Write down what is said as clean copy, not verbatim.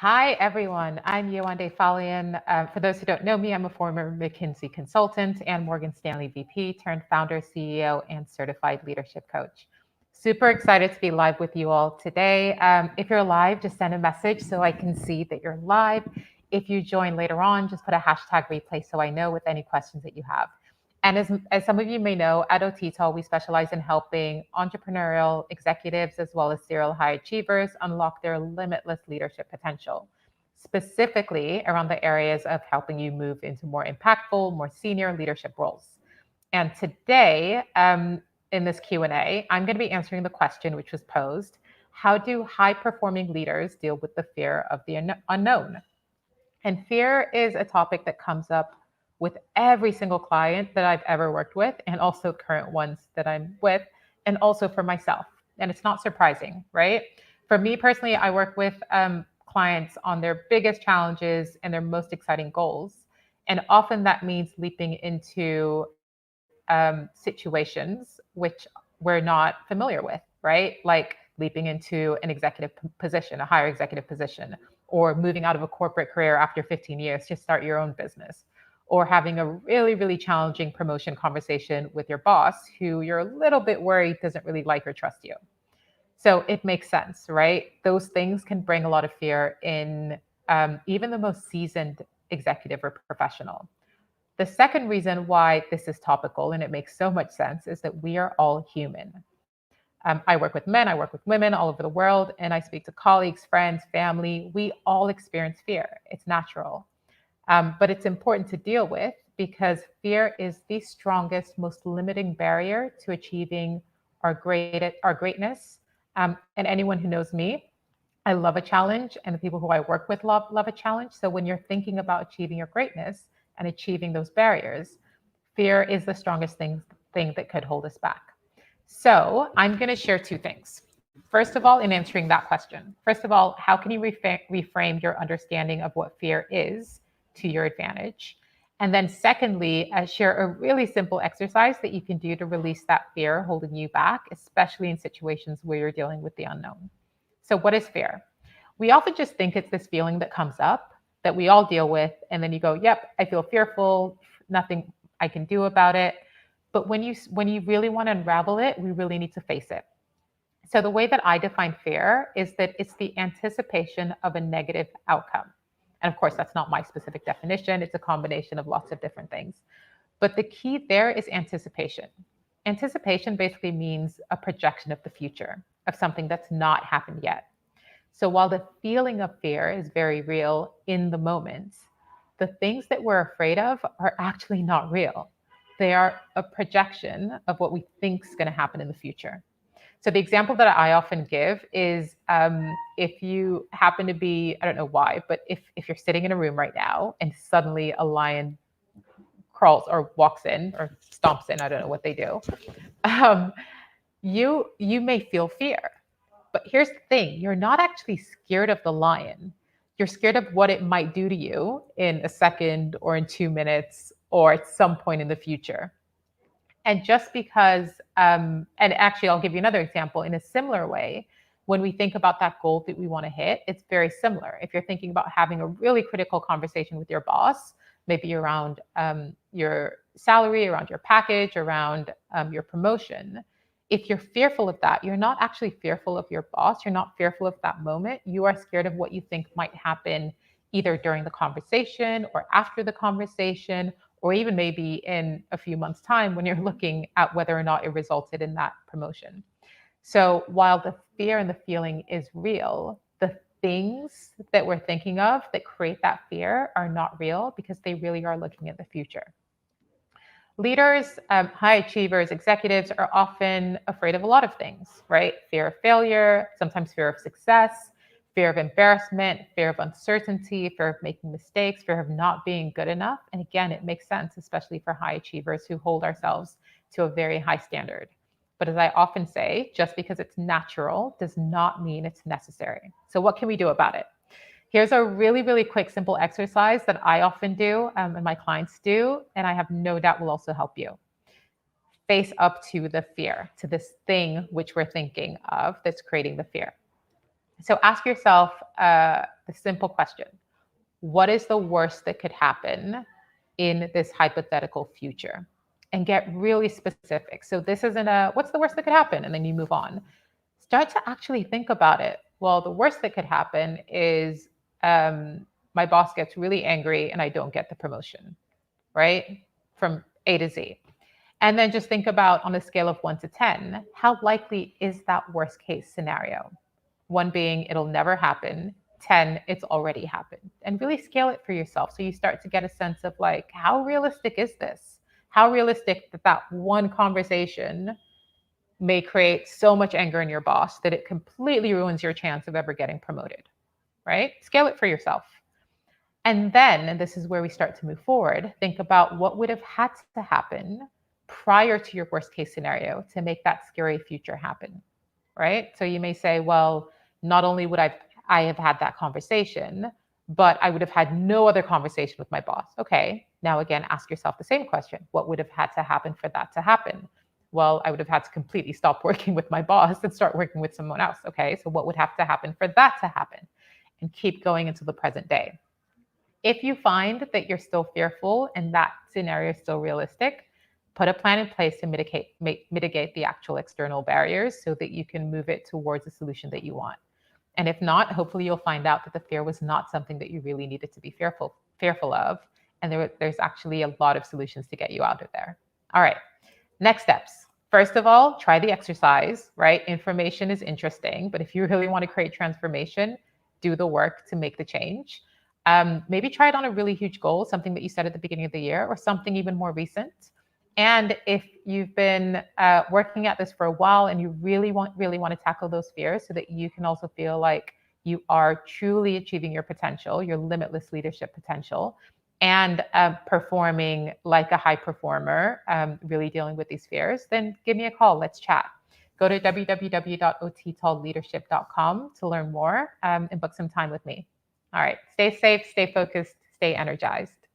Hi, everyone. I'm Yewande Falian. For those who don't know me, I'm a former McKinsey consultant and Morgan Stanley VP turned founder, CEO, and certified leadership coach. Super excited to be live with you all today. If you're live, just send a message so I can see that you're live. If you join later on, just put a hashtag replay so I know with any questions that you have. And as some of you may know, at Otito, we specialize in helping entrepreneurial executives as well as serial high achievers unlock their limitless leadership potential, specifically around the areas of helping you move into more impactful, more senior leadership roles. And today, in this Q&A, I'm going to be answering the question which was posed: how do high-performing leaders deal with the fear of the unknown? And fear is a topic that comes up with every single client that I've ever worked with, and also current ones that I'm with, and also for myself. And it's not surprising, right? For me personally, I work with clients on their biggest challenges and their most exciting goals. And often that means leaping into situations which we're not familiar with, right? Like leaping into an executive position, a higher executive position, or moving out of a corporate career after 15 years to start your own business, or having a really, really challenging promotion conversation with your boss who you're a little bit worried doesn't really like or trust you. So it makes sense, right? Those things can bring a lot of fear in even the most seasoned executive or professional. The second reason why this is topical and it makes so much sense is that we are all human. I work with men, I work with women all over the world, and I speak to colleagues, friends, family. We all experience fear. It's natural. But it's important to deal with because fear is the strongest, most limiting barrier to achieving our greatness. And anyone who knows me, I love a challenge, and the people who I work with love a challenge. So when you're thinking about achieving your greatness and achieving those barriers, fear is the strongest thing that could hold us back. So I'm going to share two things. First of all, in answering that question, first of all, how can you reframe your understanding of what fear is to your advantage? And then secondly, I share a really simple exercise that you can do to release that fear holding you back, especially in situations where you're dealing with the unknown. So what is fear? We often just think it's this feeling that comes up that we all deal with, and then you go, yep, I feel fearful, nothing I can do about it. But when you really want to unravel it, we really need to face it. So the way that I define fear is that it's the anticipation of a negative outcome. And of course, that's not my specific definition. It's a combination of lots of different things. But the key there is anticipation. Anticipation basically means a projection of the future, of something that's not happened yet. So while the feeling of fear is very real in the moment, the things that we're afraid of are actually not real. They are a projection of what we think is going to happen in the future. So the example that I often give is if you happen to be, I don't know why, but if you're sitting in a room right now and suddenly a lion crawls or walks in or stomps in, I don't know what they do, um, you may feel fear. But here's the thing, you're not actually scared of the lion. You're scared of what it might do to you in a second or in 2 minutes or at some point in the future. And just because, and actually, I'll give you another example in a similar way. When we think about that goal that we want to hit, it's very similar. If you're thinking about having a really critical conversation with your boss, maybe around your salary, around your package, around your promotion, if you're fearful of that, you're not actually fearful of your boss. You're not fearful of that moment. You are scared of what you think might happen either during the conversation or after the conversation, or even maybe in a few months' time when you're looking at whether or not it resulted in that promotion. So while the fear and the feeling is real, the things that we're thinking of that create that fear are not real because they really are looking at the future. Leaders, high achievers, executives are often afraid of a lot of things, right? Fear of failure, sometimes fear of success, fear of embarrassment, fear of uncertainty, fear of making mistakes, fear of not being good enough. And again, it makes sense, especially for high achievers who hold ourselves to a very high standard. But as I often say, just because it's natural does not mean it's necessary. So what can we do about it? Here's a really, really quick, simple exercise that I often do and my clients do, and I have no doubt will also help you. Face up to the fear, to this thing which we're thinking of that's creating the fear. So ask yourself the simple question: what is the worst that could happen in this hypothetical future? And get really specific. So this isn't a what's the worst that could happen, and then you move on. Start to actually think about it. Well, the worst that could happen is my boss gets really angry and I don't get the promotion, right? From A to Z. And then just think about, on a scale of 1 to 10, how likely is that worst case scenario? 1 being it'll never happen, 10, it's already happened. And really scale it for yourself so you start to get a sense of like, how realistic is this? How realistic that one conversation may create so much anger in your boss that it completely ruins your chance of ever getting promoted, right? Scale it for yourself. And then, and this is where we start to move forward, think about what would have had to happen prior to your worst case scenario to make that scary future happen, right? So you may say, well, not only would I have had that conversation, but I would have had no other conversation with my boss. Okay, now again, ask yourself the same question. What would have had to happen for that to happen? Well, I would have had to completely stop working with my boss and start working with someone else. Okay, so what would have to happen for that to happen? And keep going into the present day. If you find that you're still fearful and that scenario is still realistic, put a plan in place to mitigate the actual external barriers so that you can move it towards a solution that you want. And if not, hopefully you'll find out that the fear was not something that you really needed to be fearful of. And there's actually a lot of solutions to get you out of there. All right, next steps. First of all, try the exercise, right? Information is interesting, but if you really want to create transformation, do the work to make the change. Maybe try it on a really huge goal, something that you set at the beginning of the year, or something even more recent. And if you've been working at this for a while and you really want to tackle those fears so that you can also feel like you are truly achieving your potential, your limitless leadership potential, and performing like a high performer, really dealing with these fears, then give me a call. Let's chat. Go to www.ottalleadership.com to learn more and book some time with me. All right, stay safe, stay focused, stay energized.